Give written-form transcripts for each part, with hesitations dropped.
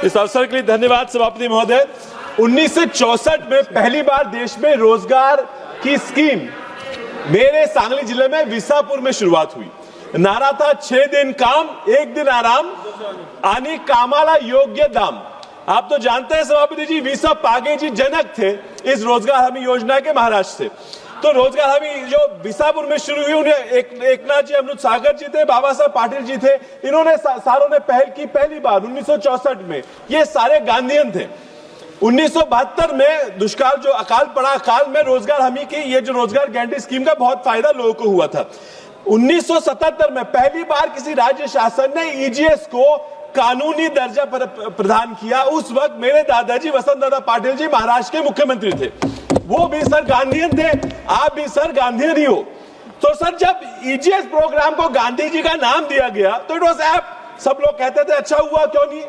इस अवसर के लिए धन्यवाद सभापति महोदय। 1964 में पहली बार देश में रोजगार की स्कीम मेरे सांगली जिले में विसापुर में शुरुआत हुई। नारा था 6 दिन काम 1 दिन आराम आणि कामाला योग्य दाम। आप तो जानते हैं सभापति जी, वीसा पागे जी जनक थे इस रोजगार हमी योजना के महाराष्ट्र से। तो रोजगार हमी जो विसापुर में शुरू हुई, उन्हें एकनाथ जी, अमृत सागर जी थे, बाबा साहब पाटिल जी थे, इन्होंने सारों ने पहल की पहली बार 1964 में। ये सारे गांधीयन थे। 1972 में दुष्काल जो अकाल पड़ा, अकाल में रोजगार हमी की ये जो रोजगार गारंटी स्कीम का बहुत फायदा लोगों को हुआ था। 1977 में पहली बार किसी राज्य शासन ने ईजीएस को कानूनी दर्जा प्रदान किया। उस वक्त मेरे दादाजी वसंत दादा पाटिल जी महाराष्ट्र के मुख्यमंत्री थे। वो भी सर गांधीयन थे, आप भी सर गांधीयन ही हो। तो सर जब ईजीएस प्रोग्राम को गांधी जी का नाम दिया गया तो इट वाज ऐप। सब लोग कहते थे अच्छा हुआ, क्यों नहीं।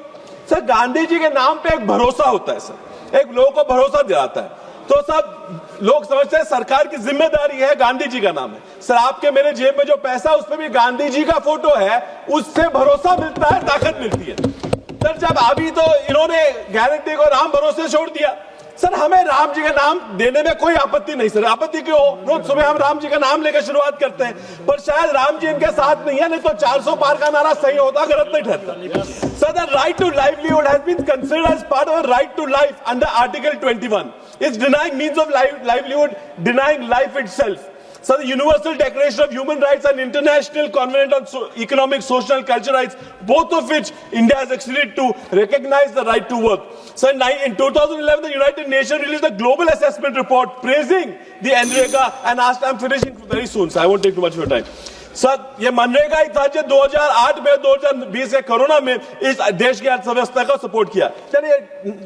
सर गांधी जी के नाम पे एक भरोसा होता है सर, एक लोगों को भरोसा दिलाता है। तो सब लोग समझते हैं सरकार की जिम्मेदारी है, गांधी जी का नाम है। सर आपके मेरे जेब में जो पैसा उसमें भी गांधी जी का फोटो है, उससे भरोसा मिलता है, ताकत मिलती है। सर जब अभी तो इन्होंने गारंटी को राम भरोसे छोड़ दिया। सर हमें राम जी का नाम देने में कोई आपत्ति नहीं। सर आपत्ति क्यों? रोज सुबह हम राम जी का नाम लेकर शुरुआत करते हैं, पर शायद राम जी इनके साथ नहीं है, नहीं तो 400 पार का नारा सही होता, गलत नहीं ठहरता। Sir the right to livelihood has been considered as part of right to life under article 21। It's denying means of livelihood, denying life itself. So the Universal Declaration of Human Rights and International Covenant on Economic, Social and Cultural Rights, both of which India has acceded to, recognize the right to work. So in 2011, the United Nations released a global assessment report praising the NREGA and asked, I'm finishing very soon, so I won't take too much of your time. Sir ये मनरेगा ही था जो 2008 में 2020 के corona में इस देश की अर्थव्यवस्था को सपोर्ट किया। चलिए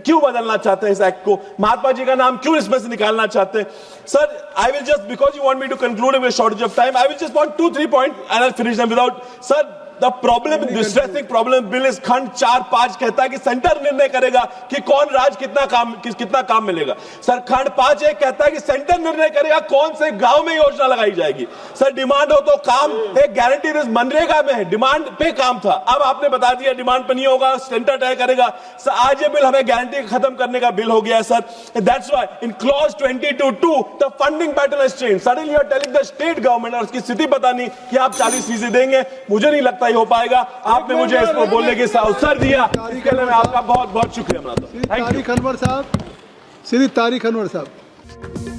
क्यों बदलना चाहते हैं इस एक्ट को? महात्मा जी का नाम क्यों इसमें से निकालना चाहते हैं? Sir I will just, because you want me to conclude with shortage of time, I will just want 2-3 point and I finish them without. Sir the problem, distressing problem bill is खंड 4-5 कहता है कि centre निर्णय करेगा कि कौन राज्य कितना काम मिलेगा। सर खंड 5 कहता है कि सेंटर निर्णय करेगा कौन से गांव में योजना लगाई जाएगी। सर डिमांड हो तो काम, एक गारंटी मनरेगा में है, डिमांड पे काम था, अब आपने बता दिया डिमांड पे नहीं होगा, सेंटर तय करेगा। सर आज ये बिल हमें गारंटी खत्म करने का बिल हो गया है sir. That's why in clause 22(2) the funding pattern has changed. Suddenly you are telling the state government, और उसकी स्थिति पता नहीं कि आप 40% देंगे। मुझे नहीं लगता हो पाएगा। आपने मुझे इसको बोलने के अवसर दिया, इसके लिए मैं आपका बहुत बहुत शुक्रिया मनाता हूं। तारिक अनवर साहब, श्री तारिक अनवर साहब।